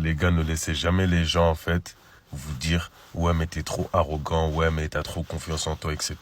Les gars, ne laissez jamais les gens, en fait, vous dire « Ouais, mais t'es trop arrogant, ouais, mais t'as trop confiance en toi, etc. »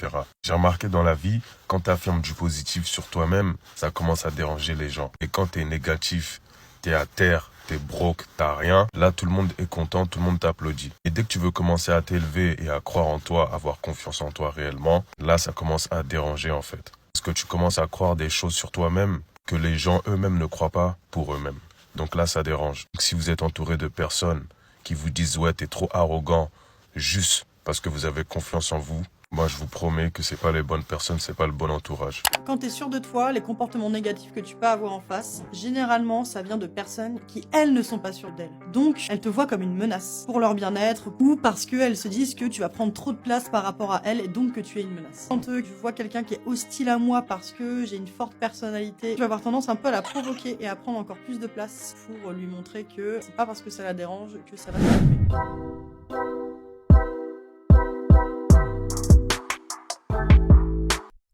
J'ai remarqué dans la vie, quand t'affirmes du positif sur toi-même, ça commence à déranger les gens. Et quand t'es négatif, t'es à terre, t'es broke, t'as rien, là, tout le monde est content, tout le monde t'applaudit. Et dès que tu veux commencer à t'élever et à croire en toi, avoir confiance en toi réellement, là, ça commence à déranger, en fait. Parce que tu commences à croire des choses sur toi-même que les gens eux-mêmes ne croient pas pour eux-mêmes. Donc là, ça dérange. Donc, si vous êtes entouré de personnes qui vous disent « Ouais, t'es trop arrogant », juste parce que vous avez confiance en vous, moi, je vous promets que c'est pas les bonnes personnes, c'est pas le bon entourage. Quand t'es sûr de toi, les comportements négatifs que tu peux avoir en face, généralement, ça vient de personnes qui, elles, ne sont pas sûres d'elles. Donc, elles te voient comme une menace pour leur bien-être ou parce qu'elles se disent que tu vas prendre trop de place par rapport à elles et donc que tu es une menace. Quand je vois quelqu'un qui est hostile à moi parce que j'ai une forte personnalité, je vais avoir tendance un peu à la provoquer et à prendre encore plus de place pour lui montrer que c'est pas parce que ça la dérange que ça va se calmer.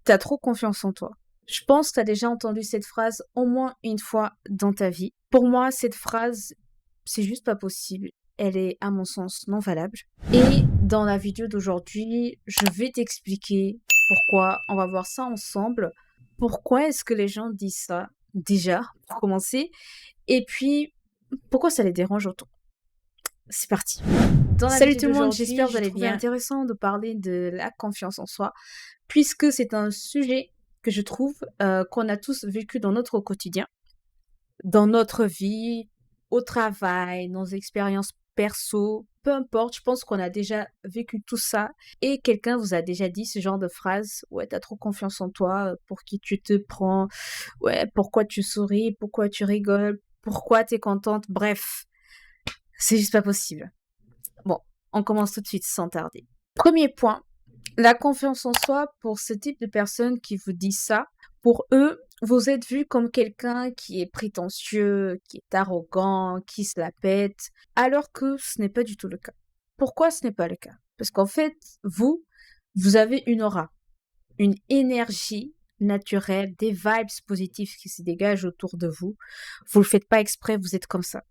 T'as trop confiance en toi. Je pense que t'as déjà entendu cette phrase au moins une fois dans ta vie. Pour moi, cette phrase, c'est juste pas possible. Elle est, à mon sens, non valable. Et dans la vidéo d'aujourd'hui, je vais t'expliquer pourquoi. On va voir ça ensemble. Pourquoi est-ce que les gens disent ça, déjà, pour commencer. Et puis, pourquoi ça les dérange autant. C'est parti. Salut tout le monde, j'espère que vous allez bien. C'est intéressant de parler de la confiance en soi, puisque c'est un sujet que je trouve qu'on a tous vécu dans notre quotidien, dans notre vie, au travail, dans nos expériences perso, peu importe, je pense qu'on a déjà vécu tout ça et quelqu'un vous a déjà dit ce genre de phrase, ouais, t'as trop confiance en toi, pour qui tu te prends, ouais, pourquoi tu souris, pourquoi tu rigoles, pourquoi t'es contente, bref, c'est juste pas possible. Bon, on commence tout de suite sans tarder. Premier point, la confiance en soi, pour ce type de personnes qui vous disent ça, pour eux, vous êtes vu comme quelqu'un qui est prétentieux, qui est arrogant, qui se la pète, alors que ce n'est pas du tout le cas. Pourquoi ce n'est pas le cas? Parce qu'en fait, vous avez une aura, une énergie naturelle, des vibes positives qui se dégagent autour de vous. Vous le faites pas exprès, vous êtes comme ça.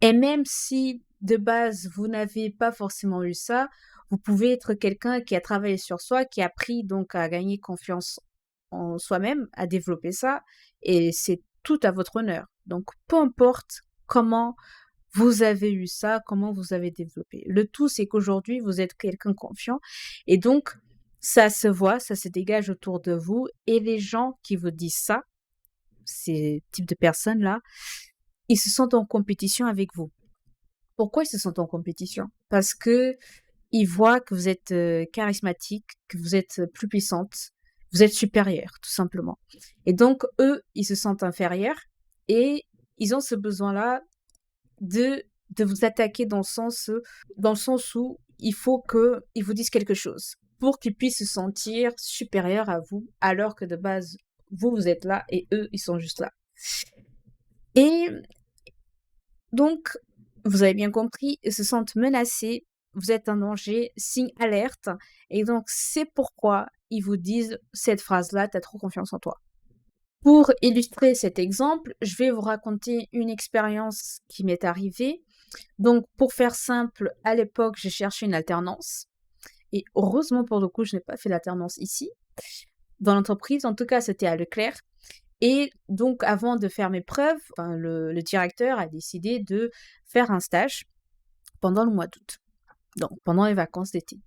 Et même si de base vous n'avez pas forcément eu ça, vous pouvez être quelqu'un qui a travaillé sur soi, qui a appris donc à gagner confiance en soi-même, à développer ça, et c'est tout à votre honneur. Donc peu importe comment vous avez eu ça, comment vous avez développé. Le tout, c'est qu'aujourd'hui, vous êtes quelqu'un confiant, et donc ça se voit, ça se dégage autour de vous, et les gens qui vous disent ça, ces types de personnes-là, ils se sentent en compétition avec vous. Pourquoi ils se sentent en compétition? Parce que ils voient que vous êtes charismatique, que vous êtes plus puissante, vous êtes supérieure, tout simplement. Et donc, eux, ils se sentent inférieurs et ils ont ce besoin-là de vous attaquer dans le sens où il faut qu'ils vous disent quelque chose pour qu'ils puissent se sentir supérieurs à vous, alors que de base, vous êtes là et eux, ils sont juste là. Et donc, vous avez bien compris, ils se sentent menacés, vous êtes en danger, signe alerte, et donc c'est pourquoi ils vous disent cette phrase-là, t'as trop confiance en toi. Pour illustrer cet exemple, je vais vous raconter une expérience qui m'est arrivée. Donc, pour faire simple, à l'époque, j'ai cherché une alternance, et heureusement pour le coup, je n'ai pas fait l'alternance ici, dans l'entreprise, en tout cas, c'était à Leclerc. Et donc, avant de faire mes preuves, le directeur a décidé de faire un stage pendant le mois d'août, donc pendant les vacances d'été.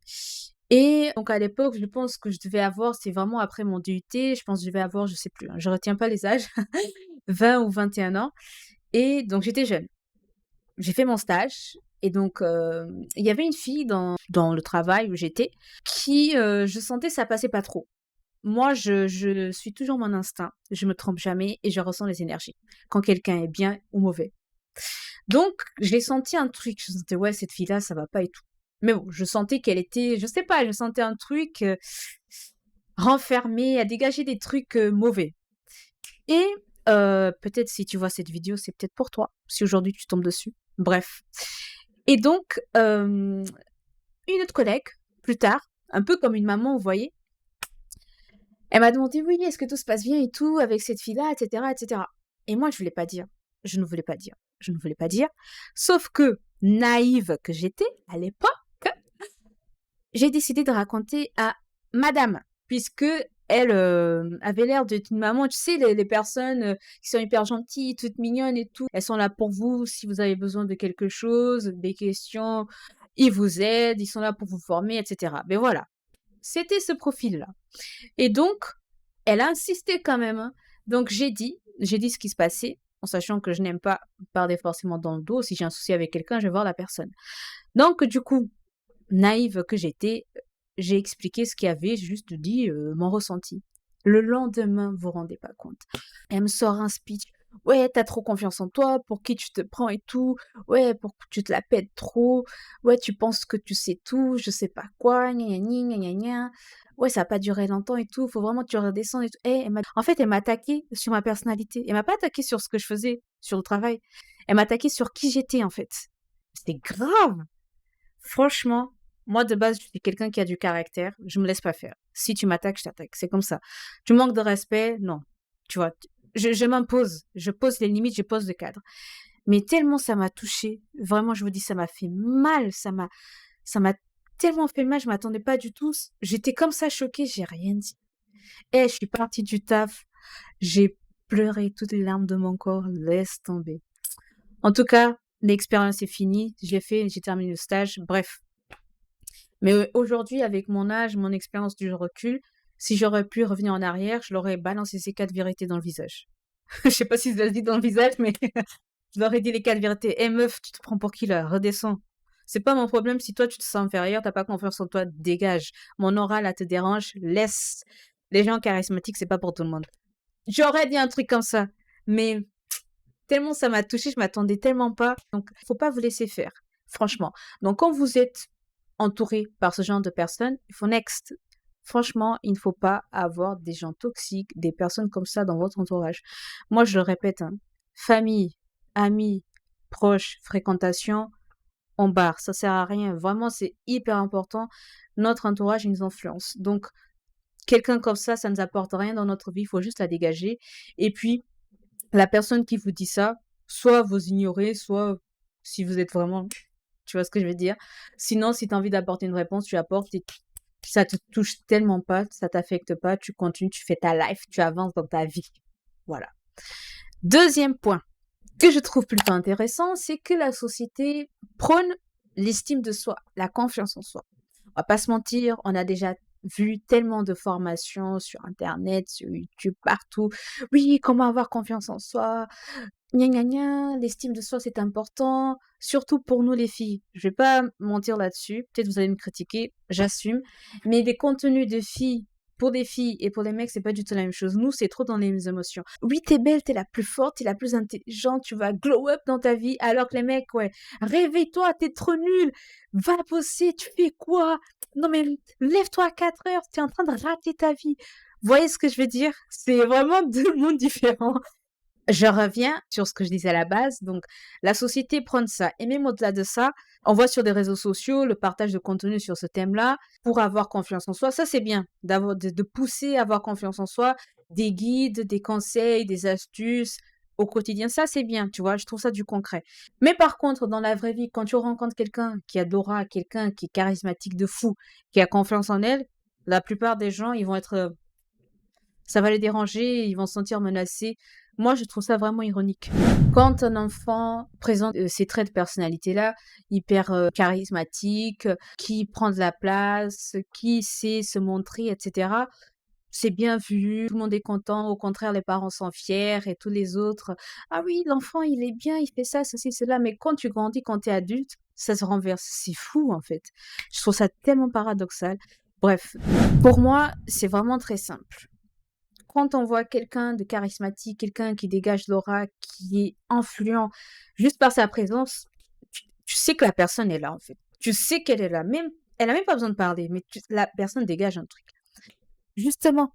Et donc, à l'époque, je pense que je devais avoir, c'est vraiment après mon DUT, je pense que je devais avoir, je sais plus, je retiens pas les âges, 20 ou 21 ans. Et donc, j'étais jeune. J'ai fait mon stage. Et donc, il y avait une fille dans le travail où j'étais qui, je sentais ça passait pas trop. Moi, je suis toujours mon instinct, je me trompe jamais et je ressens les énergies, quand quelqu'un est bien ou mauvais. Donc, j'ai senti un truc, je sentais, ouais, cette fille-là, ça va pas et tout. Mais bon, je sentais qu'elle était, je sais pas, je sentais un truc renfermé, à dégager des trucs mauvais. Et peut-être si tu vois cette vidéo, c'est peut-être pour toi, si aujourd'hui tu tombes dessus. Bref. Et donc, une autre collègue, plus tard, un peu comme une maman, vous voyez, elle m'a demandé, oui, est-ce que tout se passe bien et tout avec cette fille-là, etc., etc. Et moi, je voulais pas dire. Je ne voulais pas dire. je ne voulais pas dire. Sauf que, naïve que j'étais à l'époque, j'ai décidé de raconter à madame, puisque elle avait l'air d'être une maman. Tu sais, les personnes qui sont hyper gentilles, toutes mignonnes et tout, elles sont là pour vous si vous avez besoin de quelque chose, des questions, ils vous aident, ils sont là pour vous former, etc. Mais voilà, c'était ce profil-là. Et donc, elle a insisté quand même, hein. Donc, j'ai dit ce qui se passait, en sachant que je n'aime pas parler forcément dans le dos. Si j'ai un souci avec quelqu'un, je vais voir la personne. Donc, du coup, naïve que j'étais, j'ai expliqué ce qu'il y avait, j'ai juste dit mon ressenti. Le lendemain, vous vous rendez pas compte. Elle me sort un speech. Ouais, t'as trop confiance en toi, pour qui tu te prends et tout. Ouais, pour que tu te la pètes trop. Ouais, tu penses que tu sais tout, je sais pas quoi, gna gna gna gna gna. Ouais, ça a pas duré longtemps et tout, faut vraiment que tu redescendes et tout. En fait, elle m'a attaqué sur ma personnalité. Elle m'a pas attaqué sur ce que je faisais, sur le travail. Elle m'a attaqué sur qui j'étais, en fait. C'était grave. Franchement, moi, de base, je suis quelqu'un qui a du caractère. Je me laisse pas faire. Si tu m'attaques, je t'attaque. C'est comme ça. Tu manques de respect, non. Tu vois, je m'impose. Je pose les limites, je pose le cadre. Mais tellement ça m'a touchée. Vraiment, je vous dis, ça m'a fait mal. Ça m'a tellement fait mal. Je m'attendais pas du tout. J'étais comme ça choquée. J'ai rien dit. Je suis partie du taf. J'ai pleuré toutes les larmes de mon corps. Laisse tomber. En tout cas, l'expérience est finie. J'ai terminé le stage. Bref. Mais aujourd'hui, avec mon âge, mon expérience du recul, si j'aurais pu revenir en arrière, je l'aurais balancé ces 4 vérités dans le visage. Je sais pas si je le dis dans le visage, mais je leur ai dit les 4 vérités. Meuf, tu te prends pour qui là? Redescends. C'est pas mon problème si toi tu te sens inférieur, t'as pas confiance en toi, dégage. Mon oral là te dérange, laisse. Les gens charismatiques, c'est pas pour tout le monde. J'aurais dit un truc comme ça, mais tellement ça m'a touchée, je m'attendais tellement pas. Donc, faut pas vous laisser faire, franchement. Donc, quand vous êtes entouré par ce genre de personnes, il faut next. Franchement, il ne faut pas avoir des gens toxiques, des personnes comme ça dans votre entourage. Moi, je le répète, hein, famille, amis, proches, fréquentation, on barre. Ça sert à rien. Vraiment, c'est hyper important. Notre entourage, il nous influence. Donc, quelqu'un comme ça ne nous apporte rien dans notre vie. Il faut juste la dégager. Et puis, la personne qui vous dit ça, soit vous ignorez, soit si vous êtes vraiment, tu vois ce que je veux dire. Sinon, si tu as envie d'apporter une réponse, tu apportes et ça te touche tellement pas, ça t'affecte pas, tu continues, tu fais ta life, tu avances dans ta vie. Voilà. Deuxième point que je trouve plutôt intéressant, c'est que la société prône l'estime de soi, la confiance en soi. On va pas se mentir, on a déjà vu tellement de formations sur Internet, sur YouTube, partout. Oui, comment avoir confiance en soi, gna gna gna, l'estime de soi c'est important, surtout pour nous les filles. Je vais pas mentir là-dessus, peut-être vous allez me critiquer, j'assume, mais des contenus de filles pour des filles et pour les mecs, c'est pas du tout la même chose. Nous, c'est trop dans les émotions. Oui, t'es belle, t'es la plus forte, t'es la plus intelligente, tu vas glow up dans ta vie, alors que les mecs, ouais, réveille-toi, t'es trop nul, va bosser, tu fais quoi? Non mais lève-toi à 4 heures, t'es en train de rater ta vie. Vous voyez ce que je veux dire? C'est vraiment deux mondes différents. Je reviens sur ce que je disais à la base. Donc, la société prône ça. Et même au-delà de ça, on voit sur des réseaux sociaux le partage de contenu sur ce thème-là pour avoir confiance en soi. Ça, c'est bien de pousser à avoir confiance en soi, des guides, des conseils, des astuces au quotidien. Ça, c'est bien, tu vois. Je trouve ça du concret. Mais par contre, dans la vraie vie, quand tu rencontres quelqu'un qui a de l'aura, quelqu'un qui est charismatique de fou, qui a confiance en elle, la plupart des gens, ils vont être ça va les déranger, ils vont se sentir menacés. Moi, je trouve ça vraiment ironique. Quand un enfant présente ces traits de personnalité-là, hyper charismatique, qui prend de la place, qui sait se montrer, etc., c'est bien vu, tout le monde est content, au contraire, les parents sont fiers et tous les autres, ah oui, l'enfant, il est bien, il fait ça, ceci, cela, mais quand tu grandis, quand tu es adulte, ça se renverse. C'est fou, en fait. Je trouve ça tellement paradoxal. Bref, pour moi, c'est vraiment très simple. Quand on voit quelqu'un de charismatique, quelqu'un qui dégage l'aura, qui est influent, juste par sa présence, tu sais que la personne est là, en fait. Tu sais qu'elle est là. Même, elle n'a même pas besoin de parler, mais la personne dégage un truc. Justement,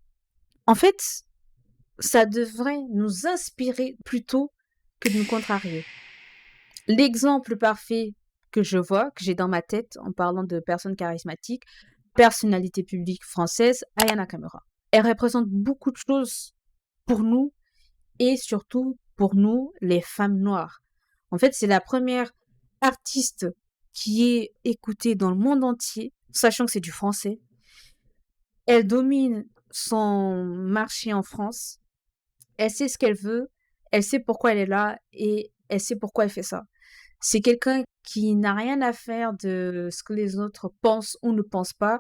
en fait, ça devrait nous inspirer plutôt que de nous contrarier. L'exemple parfait que je vois, que j'ai dans ma tête en parlant de personnes charismatiques, personnalité publique française, Aya Nakamura. Elle représente beaucoup de choses pour nous et surtout pour nous, les femmes noires. En fait, c'est la première artiste qui est écoutée dans le monde entier, sachant que c'est du français. Elle domine son marché en France. Elle sait ce qu'elle veut, elle sait pourquoi elle est là et elle sait pourquoi elle fait ça. C'est quelqu'un qui n'a rien à faire de ce que les autres pensent ou ne pensent pas.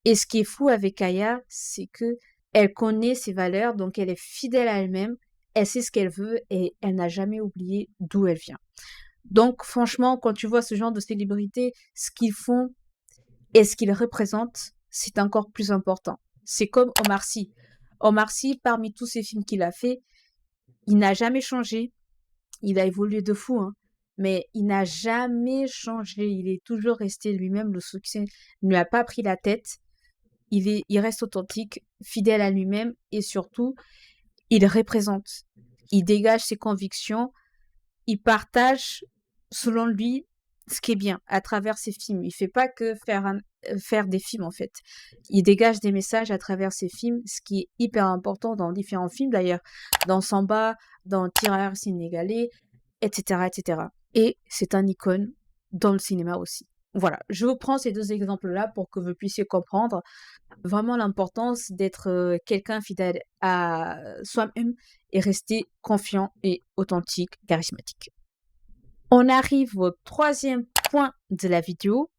Et ce qui est fou avec Aya, c'est que elle connaît ses valeurs, donc elle est fidèle à elle-même, elle sait ce qu'elle veut et elle n'a jamais oublié d'où elle vient. Donc franchement, quand tu vois ce genre de célébrités, ce qu'ils font et ce qu'ils représentent, c'est encore plus important. C'est comme Omar Sy. Omar Sy, parmi tous ces films qu'il a fait, il n'a jamais changé. Il a évolué de fou, hein. Mais il n'a jamais changé. Il est toujours resté lui-même. Le succès ne lui a pas pris la tête. Il reste authentique, fidèle à lui-même et surtout, il représente. Il dégage ses convictions. Il partage, selon lui, ce qui est bien à travers ses films. Il fait pas que faire des films, en fait. Il dégage des messages à travers ses films, ce qui est hyper important dans différents films, d'ailleurs. Dans Samba, dans Tireur sénégalais, etc., etc. Et c'est un icône dans le cinéma aussi. Voilà, je vous prends ces deux exemples-là pour que vous puissiez comprendre vraiment l'importance d'être quelqu'un fidèle à soi-même et rester confiant et authentique, charismatique. On arrive au troisième point de la vidéo,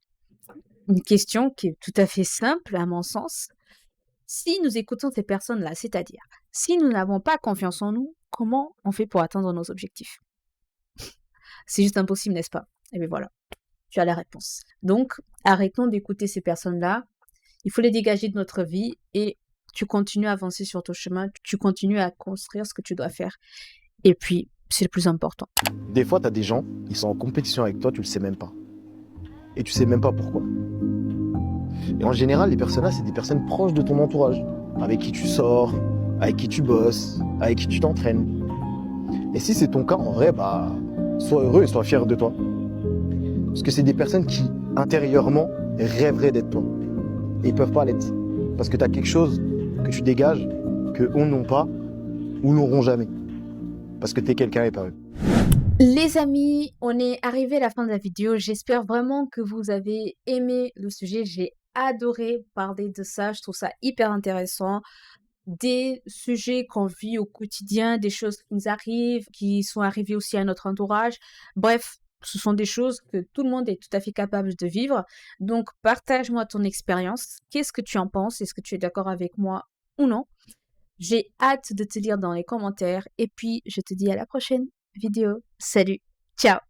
une question qui est tout à fait simple à mon sens. Si nous écoutons ces personnes-là, c'est-à-dire si nous n'avons pas confiance en nous, comment on fait pour atteindre nos objectifs? C'est juste impossible, n'est-ce pas? Et bien voilà, tu as la réponse. Donc, arrêtons d'écouter ces personnes-là. Il faut les dégager de notre vie et tu continues à avancer sur ton chemin, tu continues à construire ce que tu dois faire. Et puis, c'est le plus important. Des fois, tu as des gens, ils sont en compétition avec toi, tu le sais même pas. Et tu sais même pas pourquoi. Et en général, les personnes-là, c'est des personnes proches de ton entourage, avec qui tu sors, avec qui tu bosses, avec qui tu t'entraînes. Et si c'est ton cas, en vrai, bah, sois heureux et sois fier de toi. Parce que c'est des personnes qui, intérieurement, rêveraient d'être toi. Et ils peuvent pas l'être. Parce que tu as quelque chose que tu dégages, qu'eux n'ont pas, ou n'auront jamais. Parce que tu es quelqu'un et pas eux. Les amis, on est arrivé à la fin de la vidéo. J'espère vraiment que vous avez aimé le sujet. J'ai adoré parler de ça. Je trouve ça hyper intéressant. Des sujets qu'on vit au quotidien, des choses qui nous arrivent, qui sont arrivées aussi à notre entourage. Bref, ce sont des choses que tout le monde est tout à fait capable de vivre. Donc, partage-moi ton expérience. Qu'est-ce que tu en penses? Est-ce que tu es d'accord avec moi ou non? J'ai hâte de te lire dans les commentaires. Et puis, je te dis à la prochaine vidéo. Salut, ciao!